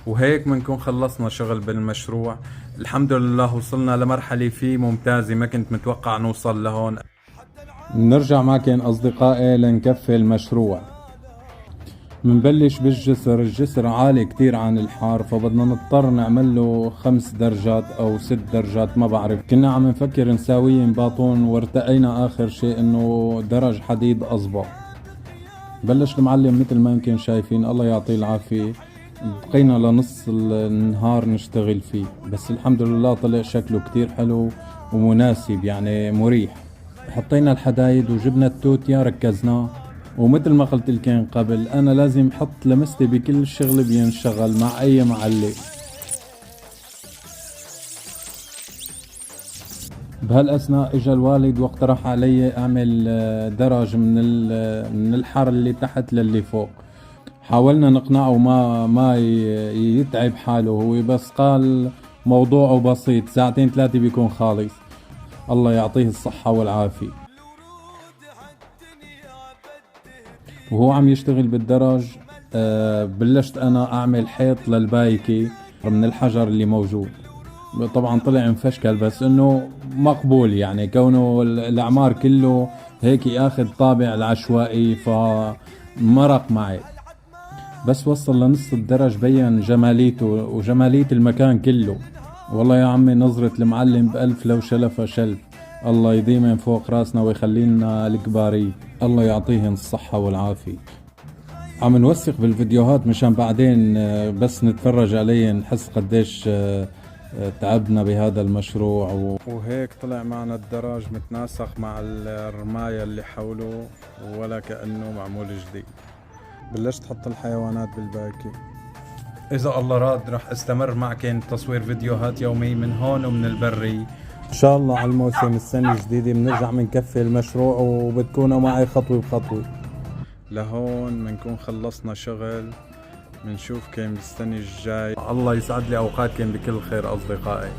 وهيك بنكون خلصنا شغل بالمشروع. الحمد لله وصلنا لمرحلة فيه ممتازة، ما كنت متوقع نوصل لهون. نرجع معكن أصدقائي لنكفي المشروع. منبلش بالجسر. الجسر عالي كتير عن الحار، فبدنا نضطر نعمل له 5 درجات أو 6 درجات ما بعرف. كنا عم نفكر نساويه باطون، وارتقينا آخر شيء إنه درج حديد أصبع. بلش المعلم مثل ما يمكن شايفين، الله يعطيه العافية. بقينا لنص النهار نشتغل فيه، بس الحمد لله طلع شكله كتير حلو ومناسب، يعني مريح. حطينا الحدايد وجبنا التوتيا ركزناه. ومثل ما قلت لكم قبل، انا لازم احط لمستي بكل شغل بينشغل مع اي معلم. بهالاثناء اجى الوالد واقترح علي اعمل درج من الحر اللي تحت للي فوق. حاولنا نقنعه ما يتعب حاله هو، بس قال موضوعه بسيط، ساعتين 3 بيكون خالص. الله يعطيه الصحة والعافية. وهو عم يشتغل بالدرج بلشت انا اعمل حيط للبايكي من الحجر اللي موجود. طبعا طلع مفشكل، بس انه مقبول، يعني كونه الاعمار كله هيك اخذ طابع العشوائي فمرق معي. بس وصل لنص الدرج بين جماليته وجمالية المكان كله. والله يا عمي نظرة المعلم بألف لو شلفها شلف. الله يديم من فوق راسنا ويخلي لنا الكباري، الله يعطيهم الصحة والعافية. عم نوثق بالفيديوهات مشان بعدين بس نتفرج عليه نحس قديش تعبنا بهذا المشروع. وهيك طلع معنا الدرج متناسق مع الرماية اللي حوله ولا كأنه معمول جديد. بلشت حط الحيوانات بالباكي. إذا الله راد رح استمر معكم تصوير فيديوهات يومي من هون ومن البري. إن شاء الله على الموسم السنة الجديدة بنرجع بنكفي المشروع وبتكونوا معي خطوة بخطوة. لهون بنكون خلصنا شغل. بنشوفكم بالسنة الجاي. الله يسعد لي أوقاتكم بكل خير أصدقائي.